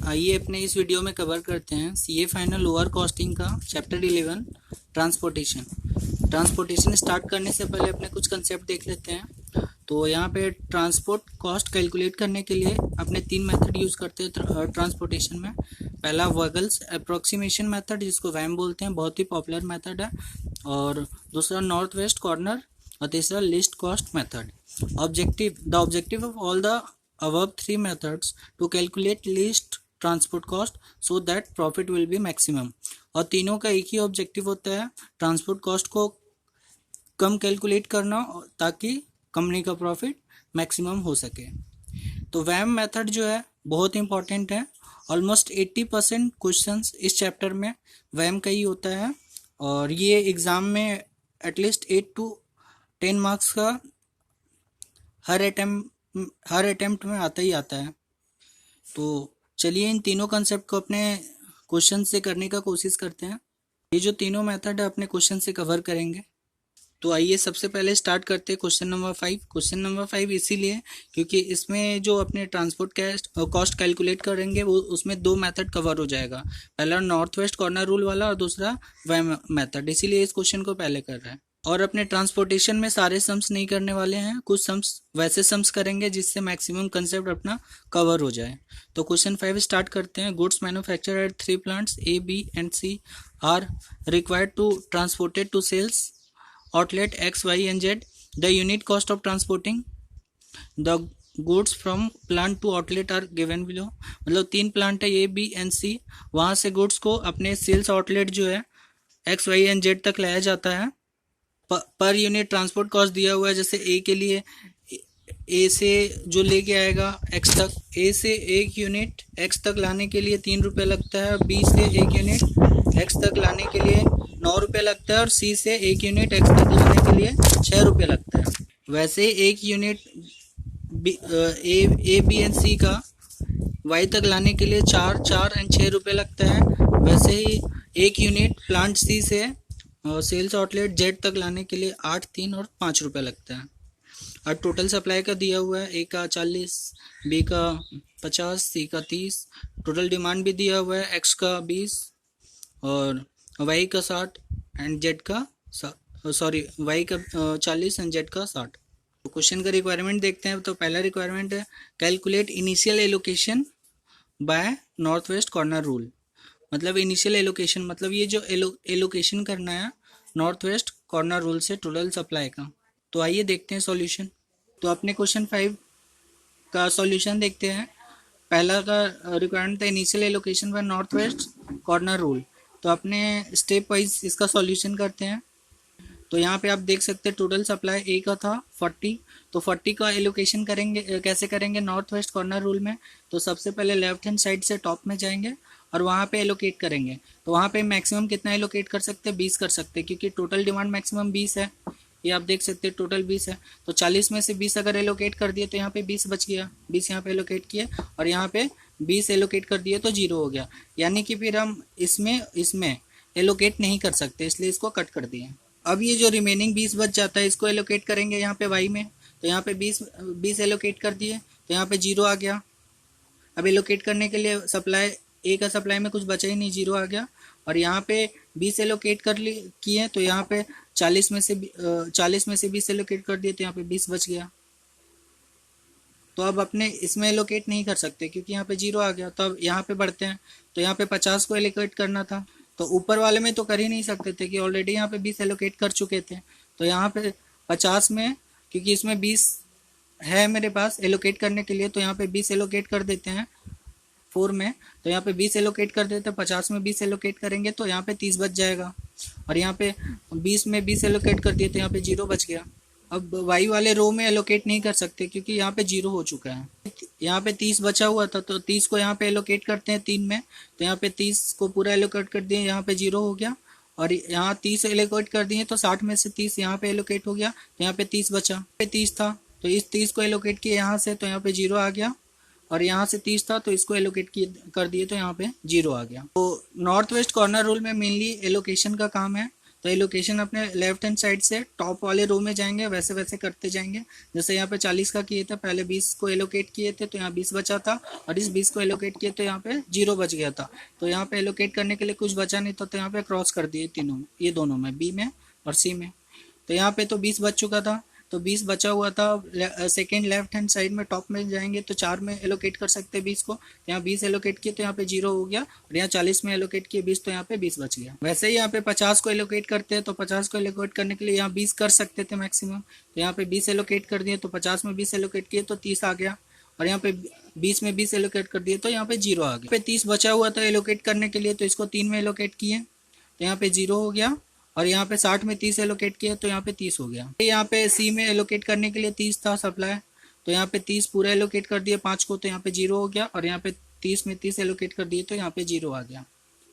आइए अपने इस वीडियो में कवर करते हैं सीए फाइनल लोअर कॉस्टिंग का चैप्टर 11 ट्रांसपोर्टेशन। ट्रांसपोर्टेशन स्टार्ट करने से पहले अपने कुछ कंसेप्ट देख लेते हैं। तो यहाँ पे ट्रांसपोर्ट कॉस्ट कैलकुलेट करने के लिए अपने 3 मेथड यूज़ करते हैं ट्रांसपोर्टेशन में। पहला वगल्स अप्रोक्सीमेशन मेथड, जिसको वैम बोलते हैं, बहुत ही पॉपुलर मेथड है। और दूसरा नॉर्थ वेस्ट कॉर्नर और तीसरा list cost method. The objective of all the above 3 methods to calculate least transport cost so that profit will be maximum। और तीनों का एक ही ऑब्जेक्टिव होता है, ट्रांसपोर्ट कॉस्ट को कम कैलकुलेट करना ताकि कंपनी का प्रॉफिट मैक्सिमम हो सके। तो वैम मेथड जो है बहुत इंपॉर्टेंट है। ऑलमोस्ट 80% क्वेश्चंस इस चैप्टर में वैम का ही होता है और ये एग्ज़ाम में एटलीस्ट 8 to 10 मार्क्स का हर अटेम्प्ट में आता ही आता है। तो चलिए इन तीनों कंसेप्ट को अपने क्वेश्चन से करने का कोशिश करते हैं। ये जो तीनों मेथड है अपने क्वेश्चन से कवर करेंगे। तो आइए सबसे पहले स्टार्ट करते हैं क्वेश्चन नंबर 5। क्वेश्चन नंबर 5 इसीलिए क्योंकि इसमें जो अपने ट्रांसपोर्ट कॉस्ट कैलकुलेट करेंगे वो उसमें 2 मेथड कवर हो जाएगा। पहला नॉर्थ वेस्ट कॉर्नर रूल वाला और दूसरा वैम मेथड, इसीलिए इस क्वेश्चन को पहले कर रहा है। और अपने ट्रांसपोर्टेशन में सारे सम्स नहीं करने वाले हैं, कुछ सम्स वैसे सम्स करेंगे जिससे मैक्सिमम कंसेप्ट अपना कवर हो जाए। तो क्वेश्चन 5 स्टार्ट करते हैं। Goods manufacture at 3 plants A, B and C are required to transported to sales outlet X, Y and Z। The unit cost of transporting the goods from plant to outlet are given below. मतलब 3 plant है A, B and C, वहाँ से goods को अपने sales outlet जो है X, Y and Z तक लाया जाता है। पर यूनिट ट्रांसपोर्ट कॉस्ट दिया हुआ है। जैसे ए के लिए ए से जो लेके आएगा एक्स तक, ए से 1 यूनिट एक्स तक लाने के लिए 3 रुपये लगता है, बी से 1 यूनिट एक्स तक लाने के लिए 9 रुपये लगता है और सी से 1 यूनिट एक्स तक लाने के लिए 6 रुपये लगता है। वैसे 1 यूनिट ए बी एंड सी का वाई तक लाने के लिए 4 एंड 6 रुपये लगता है। वैसे ही 1 यूनिट प्लांट सी से सेल्स आउटलेट जेड तक लाने के लिए 8, 3 और 5 रुपये लगता है। और टोटल सप्लाई का दिया हुआ है, ए का 40, बी का 50, सी का 30। टोटल डिमांड भी दिया हुआ है, एक्स का 20 और वाई का 60 एंड जेड का वाई का 40 एंड जेड का 60। तो क्वेश्चन का रिक्वायरमेंट देखते हैं। तो पहला रिक्वायरमेंट है calculate initial allocation by north west corner rule. मतलब इनिशियल एलोकेशन मतलब ये जो एलोकेशन करना है नॉर्थ वेस्ट कॉर्नर रूल से टोटल सप्लाई का। तो आइए देखते हैं सॉल्यूशन। तो अपने क्वेश्चन 5 का सॉल्यूशन देखते हैं। पहला का रिक्वायरमेंट था initial allocation by north west corner rule. तो अपने स्टेप वाइज इसका सॉल्यूशन करते हैं। तो यहाँ पे आप देख सकते हैं टोटल सप्लाई ए का था 40। तो 40 का एलोकेशन करेंगे, कैसे करेंगे नॉर्थ वेस्ट कॉर्नर रूल में। तो सबसे पहले लेफ्ट हैंड साइड से टॉप में जाएंगे और वहाँ पे एलोकेट करेंगे। तो वहाँ पे मैक्सिमम कितना एलोकेट कर सकते हैं, 20 कर सकते हैं, क्योंकि टोटल डिमांड मैक्सिमम 20 है। ये आप देख सकते हैं टोटल 20 है। तो 40 में से 20 अगर एलोकेट कर दिए तो यहाँ पे 20 बच गया। 20 यहाँ पे एलोकेट किए और यहाँ पे 20 एलोकेट कर दिए तो 0 हो गया। यानी कि फिर हम इसमें एलोकेट नहीं कर सकते, इसलिए इसको कट कर दिए। अब ये जो रिमेनिंग 20 बच जाता है इसको एलोकेट करेंगे यहाँ पे वाई में। तो यहाँ पे 20 एलोकेट कर दिए तो यहाँ पे 0 आ गया। अब एलोकेट करने के लिए सप्लाई ए का सप्लाई में कुछ बचा ही नहीं, 0 आ गया। और यहाँ पे 20 एलोकेट किए तो यहाँ पे 40 में से 20 एलोकेट कर दिए तो यहाँ पे 20 बच गया। तो अब अपने इसमें एलोकेट नहीं कर सकते क्योंकि यहाँ पे 0 आ गया। तो अब यहाँ पे बढ़ते हैं। तो यहाँ पे 50 को एलोकेट करना था, तो ऊपर वाले में तो कर ही नहीं सकते थे कि ऑलरेडी यहाँ पे 20 एलोकेट कर चुके थे। तो यहाँ पे 50 में, क्योंकि इसमें 20 है मेरे पास एलोकेट करने के लिए, तो यहाँ पे 20 एलोकेट कर देते हैं 4 में। तो यहाँ पे 20 एलोकेट कर देते हैं, 50 में 20 एलोकेट करेंगे तो यहाँ पे 30 बच जाएगा। और यहाँ पे 20 में 20 एलोकेट कर दिए तो यहाँ पे 0 बच गया। अब वाई वाले रो में एलोकेट नहीं कर सकते क्योंकि यहाँ पे 0 हो चुका है। यहाँ पे 30 बचा हुआ था, तो 30 को यहाँ पे एलोकेट करते हैं 3 में। तो यहाँ पे 30 को पूरा एलोकेट कर दिए, यहाँ पे 0 हो गया। और यहाँ 30 एलोकेट कर दिए तो 60 में से 30 यहाँ पे एलोकेट हो गया, तो यहाँ पे 30 बचा। पे 30 था तो इस 30 को एलोकेट किए यहाँ से, तो यहाँ पे 0 आ गया। और यहाँ से 30 था तो इसको एलोकेट कर दिए तो यहाँ पे 0 आ गया। तो नॉर्थ वेस्ट कॉर्नर रूल में मेनली एलोकेशन का काम है। तो एलोकेशन अपने लेफ्ट हैंड साइड से टॉप वाले रो में जाएंगे, वैसे वैसे करते जाएंगे। जैसे यहाँ पे 40 का किए थे, पहले 20 को एलोकेट किए थे तो यहाँ 20 बचा था, और इस 20 को एलोकेट किए तो यहाँ पे 0 बच गया था। तो यहाँ पे एलोकेट करने के लिए कुछ बचा नहीं था, तो यहाँ पे क्रॉस कर दिए तीनों में, ये दोनों में, बी में और सी में। तो यहाँ पे तो 20 बच चुका था, तो 20 बचा हुआ था। सेकेंड लेफ्ट हैंड साइड में टॉप में जाएंगे तो 4 में एलोकेट कर सकते हैं 20 को। यहाँ 20 एलोकेट किए तो यहाँ पे 0 हो गया, और यहाँ 40 में एलोकेट किए 20 तो यहाँ पे 20 बच गया। वैसे ही यहाँ पे 50 को एलोकेट करते हैं, तो 50 को एलोकेट करने के लिए यहाँ 20 कर सकते थे मैक्सिमम, तो यहाँ पे 20 एलोकेट कर दिए, तो 50 में 20 एलोकेट किए तो 30 आ गया, और यहाँ पे 20 में 20 एलोकेट कर दिए तो यहाँ पे 0 आ गया। पे 30 बचा हुआ था एलोकेट करने के लिए, तो इसको 3 में एलोकेट किए तो यहाँ पे 0 हो गया, और यहाँ पे 60 में 30 एलोकेट किया तो यहाँ पे 30 हो गया। यहाँ पे सी में एलोकेट करने के लिए 30 था सप्लाई, तो यहाँ पे 30 पूरा एलोकेट कर दिए 5 को, तो यहाँ पे 0 हो गया, और यहाँ पे 30 में 30 एलोकेट कर दिए तो यहाँ पे 0 आ गया।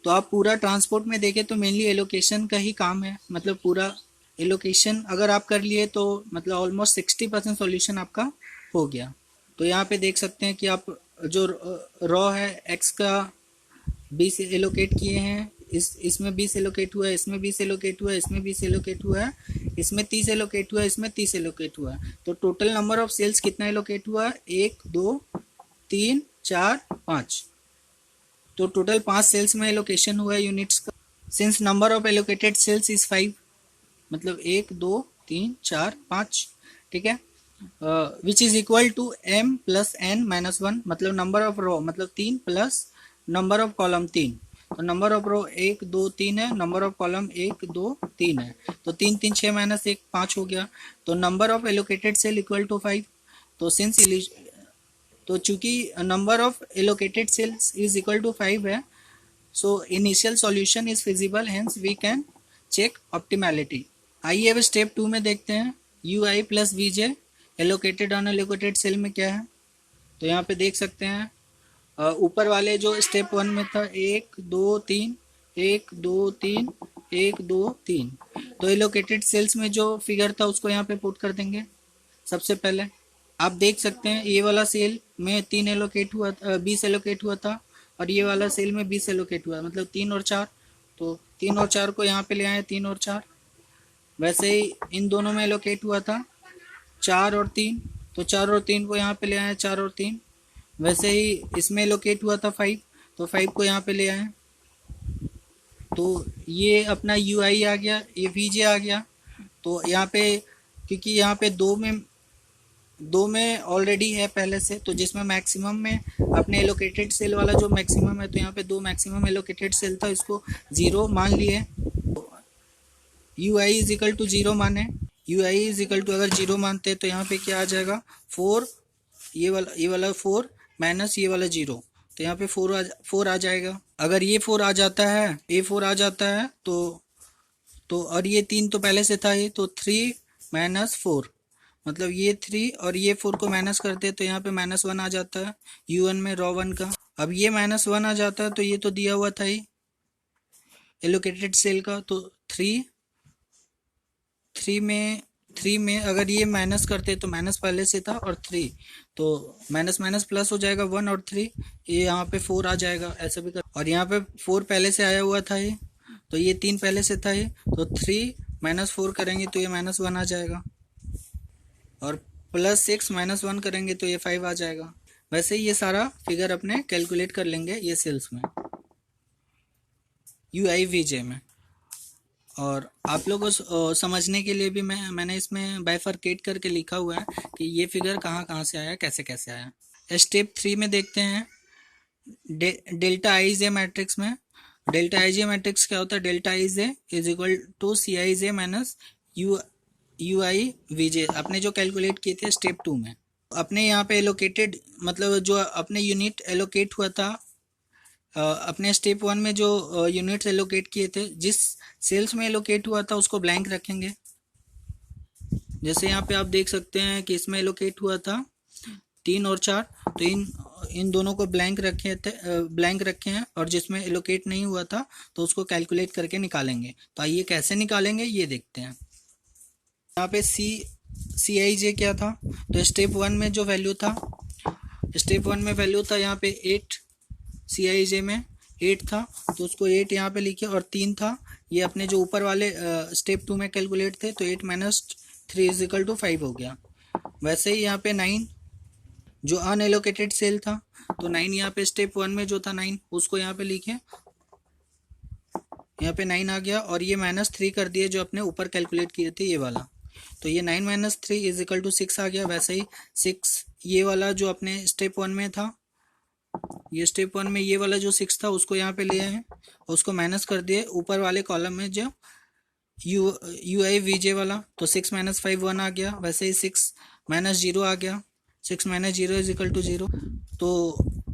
तो आप पूरा ट्रांसपोर्ट में देखें तो मेनली एलोकेशन का ही काम है, मतलब पूरा एलोकेशन अगर आप कर लिए तो मतलब ऑलमोस्ट 60% सॉल्यूशन आपका हो गया। तो यहाँ पे देख सकते हैं कि आप जो रॉ है एक्स का 20 एलोकेट किए हैं, इसमें 20 एलोकेट हुआ है, इसमें 20 एलोकेट हुआ है, इसमें 20 एलोकेट हुआ है, इसमें 30 एलोकेट हुआ है, इसमें 30 एलोकेट हुआ है। तो टोटल नंबर ऑफ सेल्स कितना एलोकेट हुआ है? 1 2 3 4 5। तो टोटल 5 सेल्स में एलोकेशन हुआ है यूनिट्स का। Since number of allocated cells is 5, मतलब 1 2 3 4 5, ठीक है, which is equal to m plus n minus 1, मतलब नंबर ऑफ रो मतलब 3 प्लस नंबर ऑफ कॉलम 3। तो नंबर ऑफ रो 1 2 3 है, नंबर ऑफ कॉलम 1 2 3 है, तो 3 3 6 माइनस 1 5 हो गया। तो number of allocated cell equal to 5। तो सिंस तो चूंकि number of allocated cells is equal to 5 है, so initial solution is feasible, hence we can check optimality. आइए अब स्टेप 2 में देखते हैं। U I plus V J allocated on allocated cell में क्या है। तो यहाँ पे देख सकते हैं ऊपर वाले जो स्टेप 1 में था 1 2 3 1 2 3 1 2 3, तो एलोकेटेड सेल्स में जो फिगर था उसको यहाँ पे पुट कर देंगे। सबसे पहले आप देख सकते हैं ये वाला सेल में 3 एलोकेट हुआ, 20 एलोकेट हुआ था, और ये वाला सेल में 20 एलोकेट हुआ, मतलब 3 और 4। तो 3 और 4 को यहाँ पे ले आए, 3 और 4। वैसे ही इन दोनों में एलोकेट हुआ था 4 और 3, तो 4 और 3 को यहाँ पे ले आए, 4 और 3। वैसे ही इसमें एलोकेट हुआ था 5, तो 5 को यहाँ पे ले आए। तो ये अपना यू आई आ गया, ये वी जे आ गया। तो यहाँ पे क्योंकि यहाँ पे दो में ऑलरेडी है पहले से, तो जिसमें मैक्सिमम में अपने एलोकेटेड सेल वाला जो मैक्सिमम है, तो यहाँ पे 2 मैक्सिमम एलोकेटेड सेल था, इसको 0 मान लिए। U I is equal to 0 माने, U I is equal to अगर 0 मानते हैं तो यहाँ पे क्या आ जाएगा 4, ये वाला 4 माइनस ये वाला 0, तो यहाँ पे 4 आ जाएगा। अगर ये 4 आ जाता है, ये 4 आ जाता है तो और ये 3 तो पहले से था, ये तो 3 माइनस 4, मतलब ये 3 और ये 4 को माइनस करते हैं तो यहाँ पे -1 आ जाता है U1 में रॉ 1 का। अब ये -1 आ जाता है, तो ये तो दिया हुआ था ही एलोकेटेड सेल का, तो 3 में अगर ये माइनस करते तो माइनस पहले से था, और 3 तो माइनस माइनस प्लस हो जाएगा 1 और 3, ये यहाँ पे 4 आ जाएगा, ऐसा भी कर। और यहाँ पे 4 पहले से आया हुआ था ये, तो ये 3 पहले से था ये, तो 3 माइनस 4 करेंगे तो ये -1 आ जाएगा, और +6 -1 करेंगे तो ये 5 आ जाएगा। वैसे ये सारा फिगर अपने कैलकुलेट कर लेंगे ये सेल्स में UIVJ में। और आप लोगों को समझने के लिए भी मैंने इसमें बाइफरकेट करके लिखा हुआ है कि ये फिगर कहाँ कहाँ से आया, कैसे कैसे आया। स्टेप 3 में देखते हैं डेल्टा आई जे मैट्रिक्स में। डेल्टा आई जे मैट्रिक्स क्या होता है? Delta I J is equal to C I J minus U I V J, अपने जो कैलकुलेट किए थे स्टेप 2 में। अपने यहाँ पे एलोकेटेड मतलब जो अपने यूनिट एलोकेट हुआ था, अपने स्टेप 1 में जो यूनिट्स एलोकेट किए थे, जिस सेल्स में एलोकेट हुआ था उसको ब्लैंक रखेंगे। जैसे यहाँ पे आप देख सकते हैं कि इसमें एलोकेट हुआ था 3 और 4, तो इन दोनों को ब्लैंक रखे हैं, और जिसमें एलोकेट नहीं हुआ था तो उसको कैलकुलेट करके निकालेंगे। तो आइए कैसे निकालेंगे ये देखते हैं। यहाँ पे सी आई जे क्या था? तो स्टेप 1 में जो वैल्यू था, स्टेप 1 में वैल्यू था यहाँ पे 8, सी आई जे में 8 था, तो उसको 8 यहाँ पे लिखे, और 3 था ये अपने जो ऊपर वाले स्टेप 2 में कैलकुलेट थे, तो 8 माइनस 3 इज इक्वल टू 5 हो गया। वैसे ही यहाँ पे 9 जो अनएलोकेटेड सेल था, तो 9 यहाँ पे स्टेप 1 में जो था 9 उसको यहाँ पे लिखे, यहाँ पे 9 आ गया, और ये -3 कर दिए जो अपने ऊपर कैलकुलेट किए थे ये वाला, तो ये 9 माइनस 3 इज इक्वल टू 6 आ गया। वैसे ही 6 ये वाला जो अपने स्टेप 1 में था, ये स्टेप 1 में ये वाला जो 6 था उसको यहाँ पे ले आए और उसको माइनस कर दिए ऊपर वाले कॉलम में जो यू आई वी जे वाला, तो 6 माइनस 5 1 आ गया। वैसे ही 6 माइनस 0 आ गया, 6 माइनस 0 इज इक्वल टू 0। तो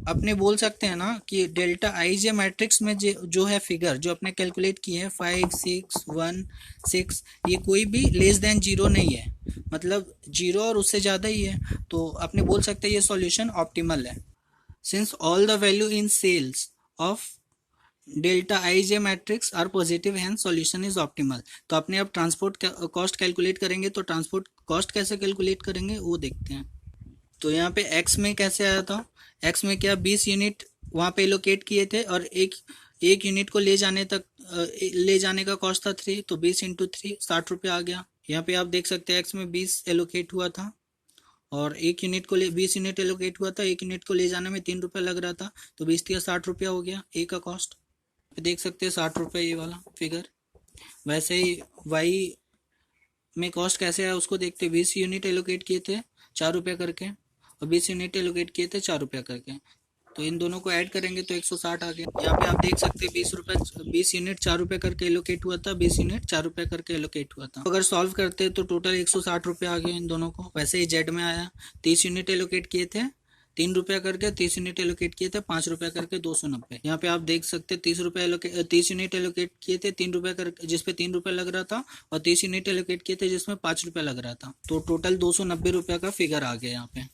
अपने बोल सकते हैं ना कि डेल्टा आई जे मैट्रिक्स में जो है फिगर जो अपने कैलकुलेट किए हैं 5 6 1 6, ये कोई भी लेस देन 0 नहीं है, मतलब 0 और उससे ज़्यादा ही है, तो अपने बोल सकते हैं ये सॉल्यूशन ऑप्टिमल है। Since all the value in cells of delta I J matrix are positive hence solution is optimal. तो अपने अब ट्रांसपोर्ट कॉस्ट कैलकुलेट करेंगे, तो ट्रांसपोर्ट कॉस्ट कैसे कैलकुलेट करेंगे वो देखते हैं। तो यहाँ पे एक्स में कैसे आया था, एक्स में क्या 20 यूनिट वहाँ पे एलोकेट किए थे और एक यूनिट को ले जाने का कॉस्ट था 3, तो 20 इंटू 3 60 रुपये आ गया। यहाँ पे आप देख सकते हैं एक्स में 20 एलोकेट हुआ था और 20 यूनिट एलोकेट हुआ था, 1 यूनिट को ले जाने में 3 रुपये लग रहा था, तो 20 का 60 रुपया हो गया ए का कॉस्ट, देख सकते हैं 60 रुपये ये वाला फिगर। वैसे ही वाई में कॉस्ट कैसे है उसको देखते हैं, 20 यूनिट एलोकेट किए थे 4 रुपये करके और 20 यूनिट एलोकेट किए थे 4 रुपये करके, तो इन दोनों को ऐड करेंगे तो 160 आ गया। यहाँ पे आप देख सकते हैं 20 यूनिट 4 रुपये करके एलोकेट हुआ था, 20 यूनिट 4 रुपये करके एलोकेट हुआ था। अगर सॉल्व करते हैं तो टोटल 160 रुपये आ गए इन दोनों को। वैसे ही जेड में आया 30 यूनिट एलोकेट किए थे 3 रुपये करके, 30 यूनिट एलोकेट किए थे 5 रुपये करके 290। यहाँ पे आप देख सकते हैं 30 यूनिट एलोकेट किए थे 3 रुपये करके जिसपे 3 रुपये लग रहा था, और 30 यूनिट एलोकेट किए थे जिसमें 5 रुपये लग रहा था, तो टोटल 290 रुपये का फिगर आ गया यहाँ पे।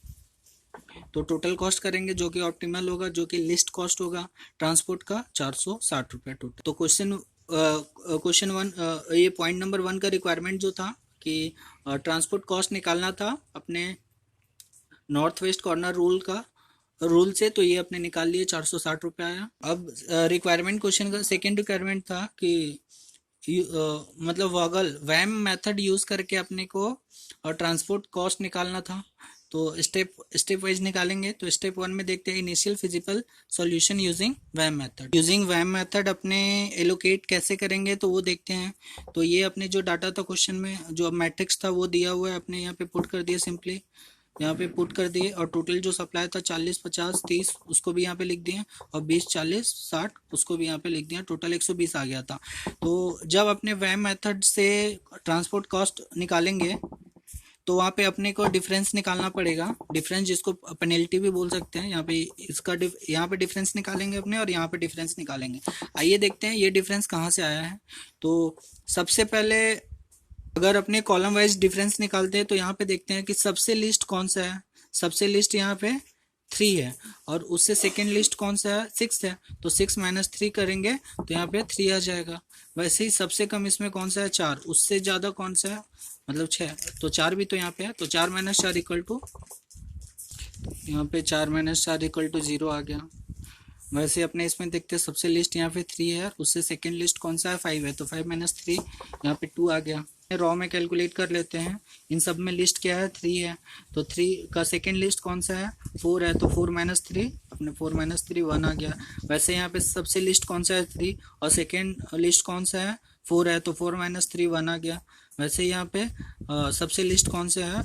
तो टोटल कॉस्ट करेंगे जो कि ऑप्टिमल होगा, जो कि लिस्ट कॉस्ट होगा ट्रांसपोर्ट का 460 रुपये टोटल। तो क्वेश्चन 1 ये पॉइंट नंबर 1 का रिक्वायरमेंट जो था कि ट्रांसपोर्ट कॉस्ट निकालना था अपने नॉर्थ वेस्ट कॉर्नर रूल से, तो ये अपने निकाल लिए 460 रुपये आया। अब रिक्वायरमेंट क्वेश्चन का सेकेंड रिक्वायरमेंट था कि मतलब वॉगल वैम मेथड यूज करके अपने को ट्रांसपोर्ट कॉस्ट निकालना था, तो स्टेप वाइज निकालेंगे। तो स्टेप 1 में देखते हैं initial feasible solution using VAM method अपने एलोकेट कैसे करेंगे तो वो देखते हैं। तो ये अपने जो डाटा था क्वेश्चन में जो मैट्रिक्स था वो दिया हुआ है, अपने यहाँ पे पुट कर दिए, सिंपली यहाँ पे पुट कर दिए, और टोटल जो सप्लाई था 40 50 30 उसको भी यहाँ पे लिख दिए, और 20 40 60 उसको भी यहाँ पे लिख दिया, टोटल 120 आ गया था। तो जब अपने वैम मेथड से ट्रांसपोर्ट कॉस्ट निकालेंगे तो वहाँ पे अपने को डिफरेंस निकालना पड़ेगा, डिफरेंस जिसको पेनल्टी भी बोल सकते हैं। यहाँ पे यहाँ पे डिफरेंस निकालेंगे अपने, और यहाँ पे डिफरेंस निकालेंगे। आइए देखते हैं ये डिफरेंस कहाँ से आया है। तो सबसे पहले अगर अपने कॉलम वाइज डिफरेंस निकालते हैं तो यहाँ पे देखते हैं कि सबसे लिस्ट कौन सा है, सबसे लिस्ट यहाँ पे 3 है, और उससे सेकेंड लिस्ट कौन सा है 6 है, तो 6 माइनस 3 करेंगे तो यहाँ पे 3 आ जाएगा। वैसे ही सबसे कम इसमें कौन सा है 4, उससे ज़्यादा कौन सा है मतलब 6, तो 4 भी तो यहाँ पे है, तो 4 माइनस 4 इक्वल टू, यहाँ पे 4 माइनस 4 इक्वल टू 0 आ गया। वैसे अपने इसमें देखते हैं सबसे लिस्ट यहाँ पे 3 है, उससे सेकेंड लिस्ट कौन सा है 5 है, तो 5 माइनस 3 यहाँ पे 2 आ गया। रॉ में कैलकुलेट कर लेते हैं, इन सब में लिस्ट क्या है 3 है, तो 3 का सेकेंड लिस्ट कौन सा है 4 है, तो 4 माइनस 3 अपने 4 माइनस 3 1 आ गया। वैसे यहाँ पे सबसे लिस्ट कौन सा है 3 और सेकेंड लिस्ट कौन सा है 4 है, तो 4 माइनस 3 1 आ गया। वैसे यहाँ पे सबसे लिस्ट कौन सा है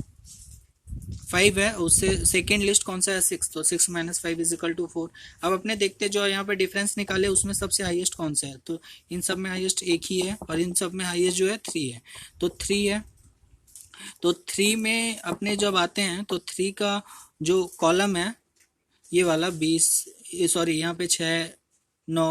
5 है, उससे सेकेंड लिस्ट कौन सा है 6, तो 6 माइनस 5 इज इक्वल टू 4। अब अपने देखते जो यहाँ पे डिफरेंस निकाले उसमें सबसे हाईएस्ट कौन सा है, तो इन सब में हाईएस्ट एक ही है, और इन सब में हाईएस्ट जो है 3 है, तो 3 है। तो 3 में अपने जब आते हैं तो 3 का जो कॉलम है ये वाला 20 सॉरी यहाँ पे 6 9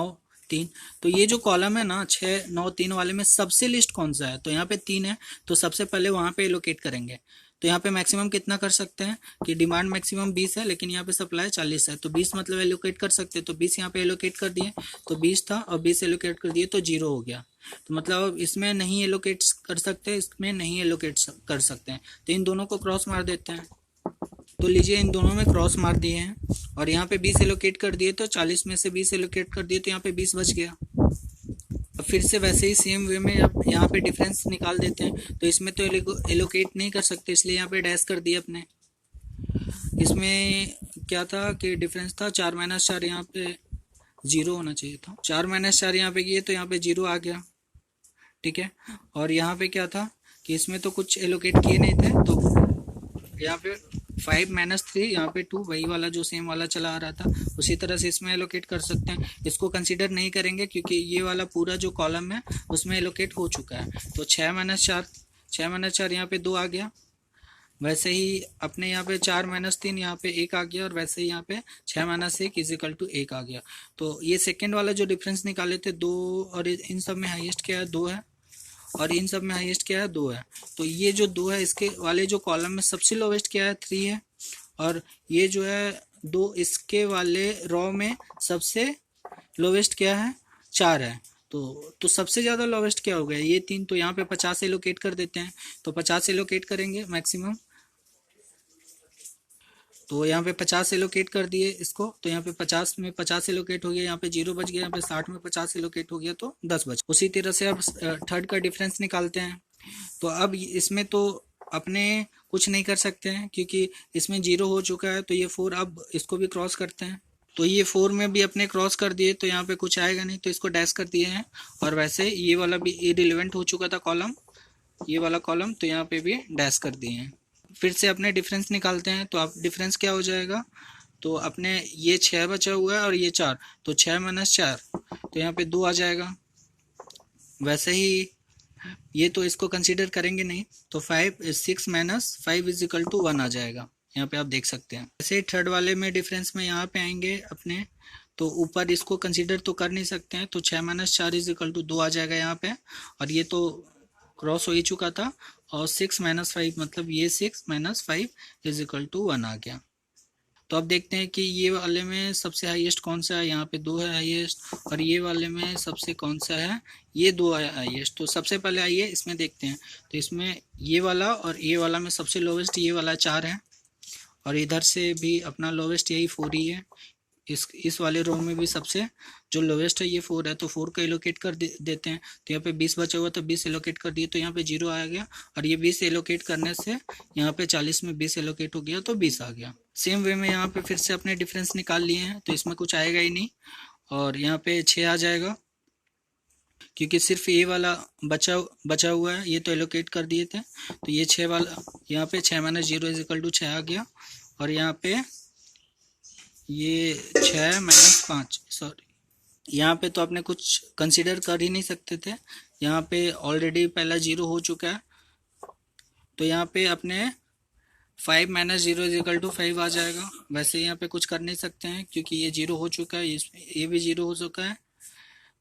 3, तो ये जो कॉलम है ना 6 9 3 वाले में सबसे लिस्ट कौन सा है, तो यहाँ पे 3 है, तो सबसे पहले वहाँ पे एलोकेट करेंगे। तो यहाँ पे मैक्सिमम कितना कर सकते हैं कि डिमांड मैक्सिमम 20 है, लेकिन यहाँ पे सप्लाई 40 है, तो 20 मतलब एलोकेट कर सकते हैं, तो 20 यहाँ पे एलोकेट कर दिए, तो 20 था और 20 एलोकेट कर दिए तो 0 हो गया। तो मतलब इसमें नहीं एलोकेट कर सकते, इसमें नहीं एलोकेट कर सकते हैं, तो इन दोनों को क्रॉस मार देते हैं। तो लीजिए इन दोनों में क्रॉस मार दिए हैं, और यहाँ पे 20 एलोकेट कर दिए, तो 40 में से 20 एलोकेट कर दिए तो यहाँ पे 20 बच गया। अब फिर से वैसे ही सेम वे में अब यहाँ पे डिफरेंस निकाल देते हैं। तो इसमें तो एलोकेट नहीं कर सकते, इसलिए यहाँ पे डैश कर दिया अपने। इसमें क्या था कि डिफरेंस था 4 - 4, यहाँ पे 0 होना चाहिए था। 4 - 4 यहाँ पे किए तो यहाँ पे 0 आ गया, ठीक है। और यहाँ पे क्या था कि इसमें तो कुछ एलोकेट किए नहीं थे, तो यहाँ पे 5 - 3, यहाँ पे 2, वही वाला जो सेम वाला चला आ रहा था, उसी तरह से इसमें एलोकेट कर सकते हैं। इसको कंसीडर नहीं करेंगे क्योंकि ये वाला पूरा जो कॉलम है उसमें एलोकेट हो चुका है। तो 6 - 4 यहाँ पे 2 आ गया। वैसे ही अपने यहाँ पे 4 - 3 यहाँ पे 1 आ गया, और वैसे ही यहाँ पे 6 - 1 = 1 आ गया। तो ये सेकेंड वाला जो डिफरेंस निकाले थे 2, और इन सब में हाईएस्ट क्या है 2 है, और इन सब में हाईएस्ट क्या है 2 है। तो ये जो 2 है इसके वाले जो कॉलम में सबसे लोवेस्ट क्या है 3 है, और ये जो है 2 इसके वाले रो में सबसे लोवेस्ट क्या है 4 है। तो सबसे ज़्यादा लोवेस्ट क्या हो गया ये 3। तो यहाँ पे 50 एलोकेट कर देते हैं, तो 50 एलोकेट करेंगे मैक्सिमम। तो यहाँ पे 50 एलोकेट कर दिए इसको, तो यहाँ पे 50 में 50 एलोकेट हो गया, यहाँ पे 0 बच गया, यहाँ पे 60 में 50 एलोकेट हो गया तो 10 बच। उसी तरह से अब थर्ड का डिफरेंस निकालते हैं। तो अब इसमें तो अपने कुछ नहीं कर सकते हैं क्योंकि इसमें 0 हो चुका है, तो ये 4 अब इसको भी क्रॉस करते हैं। तो ये 4 में भी अपने क्रॉस कर दिए, तो यहाँ पे कुछ आएगा नहीं, तो इसको डैश कर दिए हैं। और वैसे ये वाला भी इररिलेवेंट हो चुका था कॉलम, ये वाला कॉलम, तो यहाँ पे भी डैश कर दिए हैं। फिर से अपने डिफरेंस निकालते हैं। तो अब डिफरेंस क्या हो जाएगा, तो अपने ये 6 बचा हुआ है और ये 4, तो 6 - 4, तो यहाँ पे 2 आ जाएगा। वैसे ही ये तो इसको कंसीडर करेंगे नहीं, तो 6 - 5 = 1 आ जाएगा। यहाँ पे आप देख सकते हैं। वैसे ही थर्ड वाले में डिफरेंस में यहाँ पे आएंगे अपने, तो ऊपर इसको कंसीडर तो कर नहीं सकते हैं, तो 6 - 4 = 2 आ जाएगा यहाँ पे। और ये तो क्रॉस हो ही चुका था, और 6 - 5 मतलब ये 6 - 5 = 1 आ गया। तो अब देखते हैं कि ये वाले में सबसे हाईएस्ट कौन सा है। यहाँ पे 2 है हाईएस्ट, और ये वाले में सबसे कौन सा है, ये 2 है हाईएस्ट। तो सबसे पहले आइए इसमें देखते हैं। तो इसमें ये वाला और ये वाला में सबसे लोवेस्ट ये वाला 4 है, और इधर से भी अपना लोवेस्ट यही 4 ही है। इस वाले रो में भी सबसे जो लोवेस्ट है ये 4 है, तो 4 को एलोकेट कर देते हैं। तो यहाँ पे 20 बचा हुआ, तो 20 एलोकेट कर दिए, तो यहाँ पे 0 आ गया। और ये 20 एलोकेट करने से यहाँ पे 40 में 20 एलोकेट हो गया, तो 20 आ गया। सेम वे में यहाँ पे फिर से अपने डिफरेंस निकाल लिए हैं, तो इसमें कुछ आएगा ही नहीं, और यहाँ पे 6 आ जाएगा क्योंकि सिर्फ ये वाला बचा हुआ है, ये तो एलोकेट कर दिए थे। तो ये 6 वाला यहाँ पे 6 - 0 = 6 आ गया। और यहाँ पे ये 6 - 5, सॉरी, यहाँ पे तो आपने कुछ कंसीडर कर ही नहीं सकते थे, यहाँ पे ऑलरेडी पहला 0 हो चुका है। तो यहाँ पे अपने 5 - 0 = 5 आ जाएगा। वैसे यहाँ पे कुछ कर नहीं सकते हैं क्योंकि ये 0 हो चुका है, ये भी 0 हो चुका है।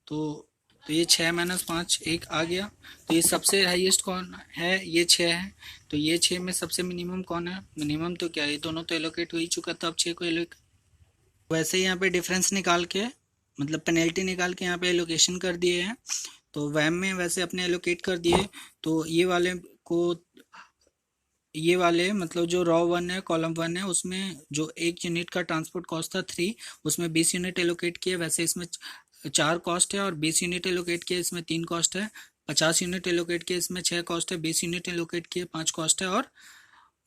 तो ये 6 - 5 1 आ गया। तो ये सबसे हाईएस्ट कौन है, ये 6 है। तो ये 6 में सबसे मिनिमम कौन है, मिनिमम तो क्या है, ये दोनों तो एलोकेट हो ही चुका था, अब 6 को एलोकेट। वैसे ही यहाँ पे डिफरेंस निकाल के, मतलब पेनल्टी निकाल के यहाँ पे एलोकेशन कर दिए हैं। तो वैम में वैसे अपने एलोकेट कर दिए। तो ये वाले मतलब जो रॉ 1 है, कॉलम 1 है, उसमें जो 1 यूनिट का ट्रांसपोर्ट कॉस्ट था 3, उसमें 20 यूनिट एलोकेट किए। वैसे इसमें 4 कॉस्ट है, और 20 यूनिट एलोकेट किए इसमें 3 कॉस्ट है। 50 यूनिट एलोकेट किए इसमें 6 कॉस्ट है। 20 यूनिट एलोकेट किए 5 कॉस्ट है, और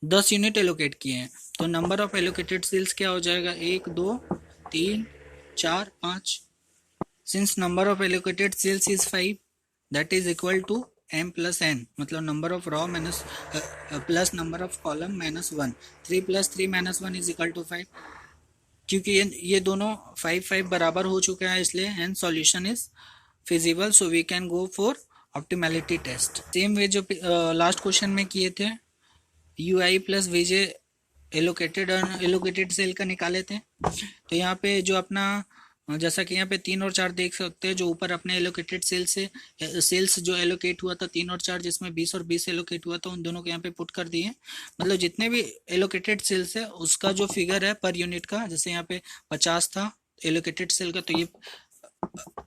10 यूनिट एलोकेट किए हैं। तो नंबर ऑफ एलोकेटेड सेल्स क्या हो जाएगा, 1 2 3 4 5। Since number of allocated cells is 5, that is equal to m + n, मतलब number of row minus plus number of column -1। 3 + 3 - 1 = 5। क्योंकि ये दोनों 5 5 बराबर हो चुके हैं, इसलिए and solution is feasible, so we can go for optimality test. Same way जो लास्ट क्वेश्चन में किए थे, UI + VJ एलोकेटेड और एलोकेटेड सेल का निकाले थे। तो यहाँ पे जो अपना, जैसा कि यहाँ पे 3 और 4 देख सकते हैं, जो ऊपर अपने एलोकेटेड सेल्स जो एलोकेट हुआ था 3 और 4, जिसमें 20 और 20 एलोकेट हुआ था, उन दोनों को यहाँ पे पुट कर दिए। मतलब जितने भी एलोकेटेड सेल्स है उसका जो फिगर है पर यूनिट का, जैसे यहाँ पे 50 था एलोकेटेड सेल का, तो ये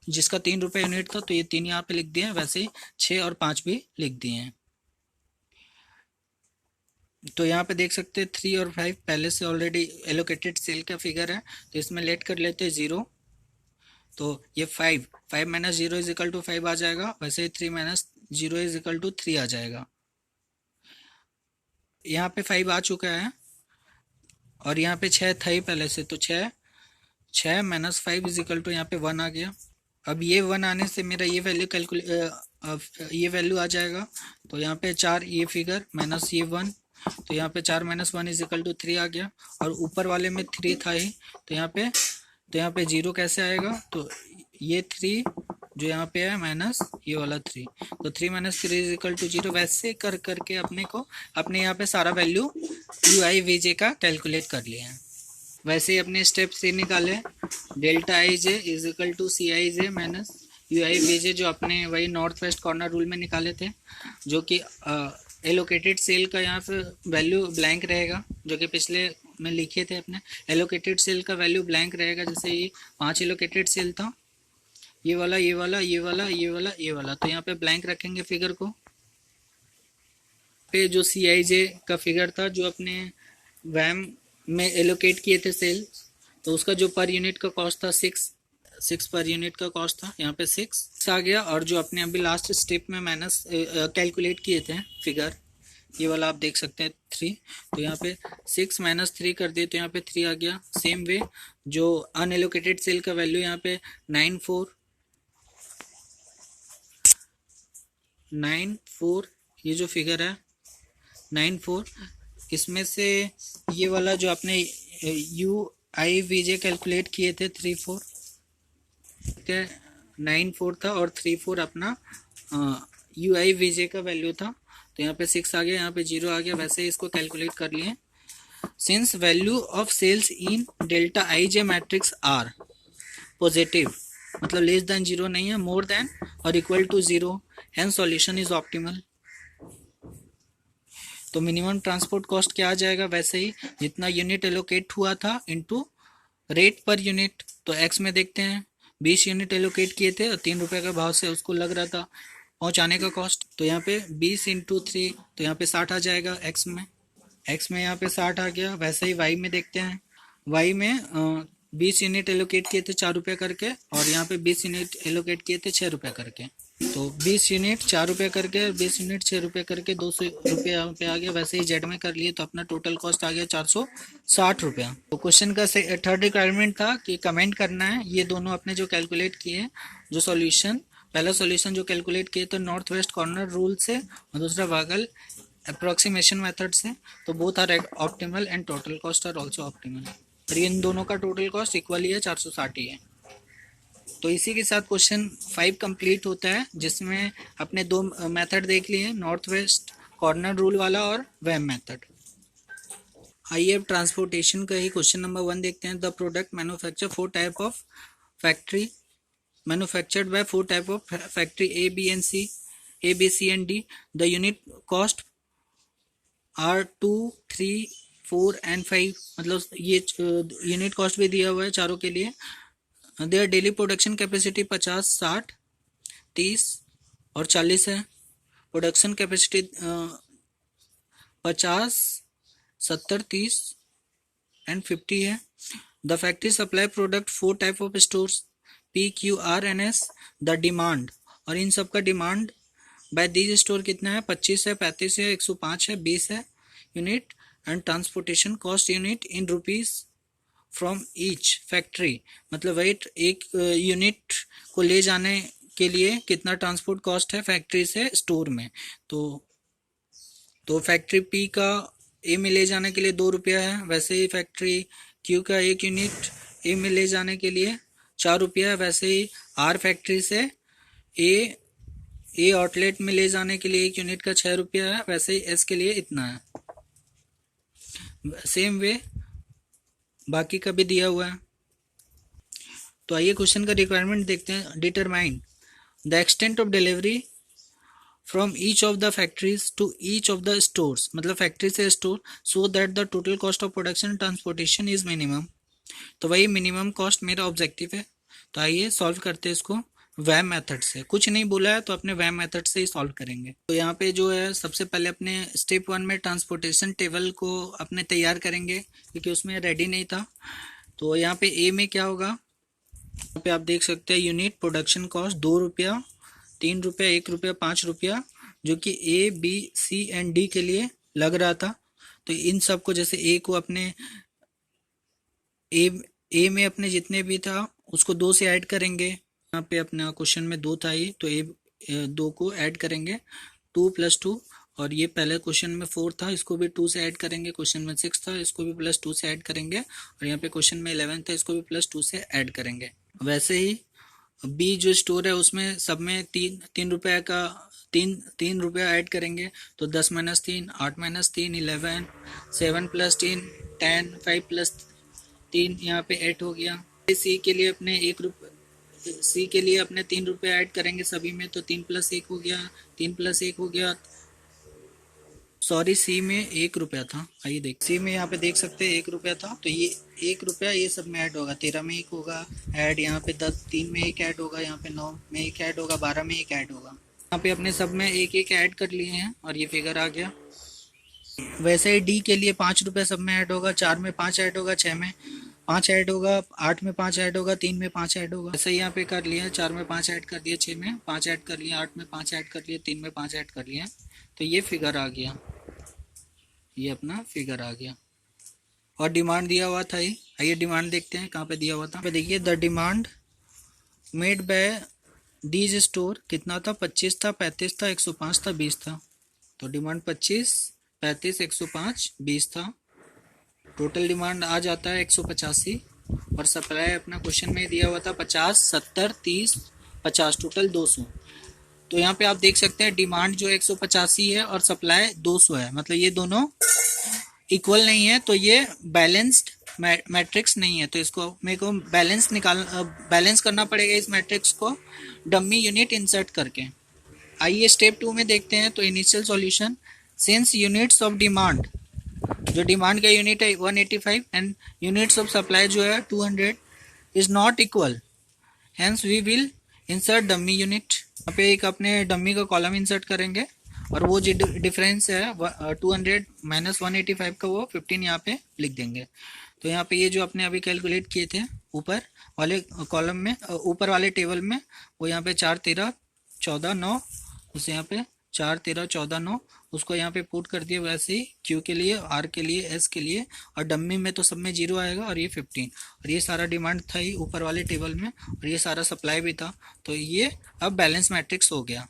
जिसका 3 रुपये यूनिट था, तो ये 3 यहाँ पे लिख दिए हैं। वैसे ही 6 और 5 भी लिख दिए हैं। तो यहाँ पे देख सकते हैं 3 और 5 पहले से ऑलरेडी एलोकेटेड सेल का फिगर है, तो इसमें लेट कर लेते हैं 0। तो ये 5 माइनस 0 इज इक्वल टू 5 आ जाएगा, वैसे ही 3 माइनस 0 इज इक्वल टू 3 आ जाएगा। यहाँ पे 5 आ चुका है और यहाँ पे 6 था ही पहले से, तो 6 माइनस 5 इज इक्वल टू यहाँ पे 1 आ गया। अब ये 1 आने से मेरा ये वैल्यू ये वैल्यू आ जाएगा। तो यहाँ पे 4 ये फिगर माइनस ये 1, तो यहाँ पे 4 माइनस 1 इज इक्वल टू 3 आ गया। और ऊपर वाले में 3 था ही, तो यहाँ पे 0 कैसे आएगा, तो ये 3 जो यहाँ पे है माइनस ये वाला 3, तो 3 माइनस 3 इज इक्वल टू 0। वैसे कर करके अपने यहाँ पे सारा वैल्यू UIVJ का कैलकुलेट कर लिया है। वैसे ही अपने स्टेप से निकाले, delta I J is equal to CIJ minus UIVJ, जो अपने वही नॉर्थ वेस्ट कॉर्नर रूल में निकाले थे, जो कि एलोकेटेड सेल का यहाँ पे वैल्यू ब्लैंक रहेगा, जो कि पिछले में लिखे थे अपने। एलोकेटेड सेल का वैल्यू ब्लैंक रहेगा, जैसे ये 5 एलोकेटेड सेल था, ये वाला ये वाला ये वाला ये वाला ये वाला, तो यहाँ पे ब्लैंक रखेंगे फिगर को। पे जो CIJ का फिगर था, जो अपने वैम में एलोकेट किए थे सेल, तो उसका जो पर यूनिट का कॉस्ट था 6 पर यूनिट का कॉस्ट था, यहाँ पे 6 आ गया। और जो अपने अभी लास्ट स्टेप में माइनस कैलकुलेट किए थे फिगर, ये वाला आप देख सकते हैं 3, तो यहाँ पे 6 माइनस 3 कर दिए, तो यहाँ पे 3 आ गया। सेम वे जो अनएलोकेटेड सेल का वैल्यू यहाँ पे 9 4 ये जो फिगर है 9 4, इसमें से ये वाला जो आपने UIVJ कैलकुलेट किए थे 3 4, 9 4 था और 3 4 अपना UIVJ का वैल्यू था, तो यहाँ पे 6 आ गया, यहाँ पे 0 आ गया। वैसे ही इसको कैलकुलेट कर लिए। Since value of cells in delta IJ matrix are positive, मतलब लेस देन 0 नहीं है, मोर देन और equal to 0, hence solution is optimal. तो मिनिमम ट्रांसपोर्ट कॉस्ट क्या आ जाएगा, वैसे ही जितना यूनिट एलोकेट हुआ था इनटू रेट पर यूनिट। तो एक्स में देखते हैं 20 यूनिट एलोकेट किए थे और 3 रुपये का भाव से उसको लग रहा था पहुंचाने का कॉस्ट, तो यहाँ पे 20 इंटू 3, तो यहाँ पे 60 आ जाएगा एक्स में यहाँ पे 60 आ गया। वैसे ही वाई में देखते हैं, वाई में 20 यूनिट एलोकेट किए थे 4 रुपये करके, और यहाँ पे 20 यूनिट एलोकेट किए थे 6 रुपये करके। तो 20 यूनिट 4 रुपये करके, 20 यूनिट 6 रुपये करके 200 रुपये यहाँ पे आ गया। वैसे ही जेड में कर लिए, तो अपना टोटल कॉस्ट आ गया 460 रुपया। तो क्वेश्चन का थर्ड रिक्वायरमेंट था कि कमेंट करना है ये दोनों अपने जो कैलकुलेट किए, जो सॉल्यूशन, पहला सॉल्यूशन जो कैलकुलेट किए तो नॉर्थ वेस्ट कॉर्नर रूल से, और दूसरा वागल अप्रोक्सीमेशन मेथड से, तो both are optimal and total cost are also optimal. और इन दोनों का टोटल कॉस्ट इक्वल ही है, 460 ही है। तो इसी के साथ क्वेश्चन 5 कंप्लीट होता है, जिसमें अपने 2 मेथड देख लिए, नॉर्थ वेस्ट कॉर्नर रूल वाला और वैम मेथड। आइए अब ट्रांसपोर्टेशन का ही क्वेश्चन नंबर 1 देखते हैं। The product manufacture 4 type of factory manufactured by 4 type of factory A, B and C, A, B, C and D. The unit cost are 2, 3, 4 and 5, मतलब ये unit cost भी दिया हुआ है चारों के लिए। देयर डेली प्रोडक्शन कैपेसिटी 50, 60, 30 और 40 है। प्रोडक्शन कैपेसिटी 50, 70, 30 एंड 50 है। The factory supply product 4 type of stores P, Q, R and S। The demand, और इन सब का डिमांड बाय दीज स्टोर कितना है, 25 है, 35 है, 105 है, 20 है unit. And transportation cost unit in rupees from each factory, मतलब वही एक यूनिट को ले जाने के लिए कितना ट्रांसपोर्ट कॉस्ट है फैक्ट्री से स्टोर में। तो फैक्ट्री P का A में ले जाने के लिए 2 रुपया है, वैसे ही फैक्ट्री Q का एक यूनिट A में ले जाने के लिए 4 रुपया है। वैसे ही R फैक्ट्री से ए आउटलेट में ले जाने के लिए एक यूनिट का 6 रुपया है, वैसे ही S के लिए इतना है। सेम वे बाकी का भी दिया हुआ है। तो आइए क्वेश्चन का रिक्वायरमेंट देखते हैं। Determine the extent of delivery from each of the factories to each of the stores, मतलब फैक्ट्री से store, so that the total cost of production transportation is minimum. तो वही मिनिमम कॉस्ट मेरा objective है। तो आइए सॉल्व करते हैं इसको वैम मेथड से। कुछ नहीं बोला है तो अपने वैम मेथड से ही सॉल्व करेंगे। तो यहाँ पे जो है सबसे पहले अपने स्टेप 1 में ट्रांसपोर्टेशन टेबल को अपने तैयार करेंगे, क्योंकि उसमें रेडी नहीं था। तो यहाँ पे ए में क्या होगा, यहाँ पे आप देख सकते हैं यूनिट प्रोडक्शन कॉस्ट 2 रुपया, 3 रुपया, 1 रुपया, 5 रुपया, जो कि A B C and D के लिए लग रहा था। तो इन सब को जैसे ए को अपने ए ए में अपने जितने भी था उसको 2 से ऐड करेंगे। यहाँ पे अपना क्वेश्चन में 2 था ये, तो ए 2 को ऐड करेंगे, 2 + 2। और ये पहले क्वेश्चन में 4 था, इसको भी 2 से ऐड करेंगे। क्वेश्चन में 6 था, इसको भी +2 से ऐड करेंगे। और यहाँ पे क्वेश्चन में 11 था, इसको भी +2 से ऐड करेंगे। वैसे ही बी जो स्टोर है उसमें सब में 3 रुपये का 3 रुपया ऐड करेंगे। तो 10 - 3 8 - 3 11, 7 + 3 10, 5 + 3 यहाँ पे 8 हो गया। सी के लिए अपने 1 रुपये, सी के लिए अपने 3 रुपये ऐड करेंगे सभी में, तो 3 + 1 हो गया, 3 + 1 हो गया। सॉरी, सी में 1 रुपया था। आइए देख, सी में यहाँ पे देख सकते हैं 1 रुपया था, तो ये 1 रुपया ये सब में ऐड होगा। 13 में 1 होगा ऐड, यहाँ पे 10 3 में 1 ऐड होगा, यहाँ पे 9 में 1 ऐड होगा, 12 में 1 ऐड होगा। यहाँ पे अपने सब में 1 ऐड कर लिए हैं और ये फिगर आ गया। वैसे ही डी के लिए 5 रुपये सब में ऐड होगा, 4 में 5 ऐड होगा, 6 में 5 ऐड होगा, 8 में 5 ऐड होगा, 3 में 5 ऐड होगा। ऐसे ही यहाँ पे कर लिया, 4 में 5 ऐड कर दिया, 6 में 5 ऐड कर लिया, 8 में 5 ऐड कर लिया, 3 में 5 ऐड कर लिया। तो ये फिगर आ गया, ये अपना फिगर आ गया। और डिमांड दिया हुआ था ये, आइए डिमांड देखते हैं कहाँ पे दिया हुआ था। पे देखिए, the demand made by D's store कितना था, 25 था, 35 था, 105 था, 20 था। तो डिमांड 25, 35, 105, 20 था। टोटल डिमांड आ जाता है 185। और सप्लाई अपना क्वेश्चन में दिया हुआ था 50, 70, 30, 50, टोटल 200। तो यहाँ पे आप देख सकते हैं डिमांड जो 185 है और सप्लाई 200 है, मतलब ये दोनों इक्वल नहीं है, तो ये बैलेंस्ड मैट्रिक्स नहीं है। तो इसको मेरे को बैलेंस करना पड़ेगा इस मैट्रिक्स को डमी यूनिट इंसर्ट करके। आइए स्टेप 2 में देखते हैं। तो initial solution, since units of demand, जो डिमांड का यूनिट है 185 एंड यूनिट्स ऑफ सप्लाई जो है 200 is not equal, hence we will insert dummy unit. यहाँ पे एक अपने डमी का कॉलम इंसर्ट करेंगे और वो जो डिफरेंस है 200 - 185 का वो 15 यहाँ पे लिख देंगे। तो यहाँ पे ये जो अपने अभी कैलकुलेट किए थे ऊपर वाले कॉलम में, ऊपर वाले टेबल में, वो यहाँ पे 4 13 14 9, उसे यहाँ पे 4 13 14 9 उसको यहाँ पे पुट कर दिए। वैसे ही क्यू के लिए, आर के लिए, एस के लिए, और डम्मी में तो सब में 0 आएगा। और ये 15, और ये सारा डिमांड था ही ऊपर वाले टेबल में, और ये सारा सप्लाई भी था। तो ये अब बैलेंस मैट्रिक्स हो गया।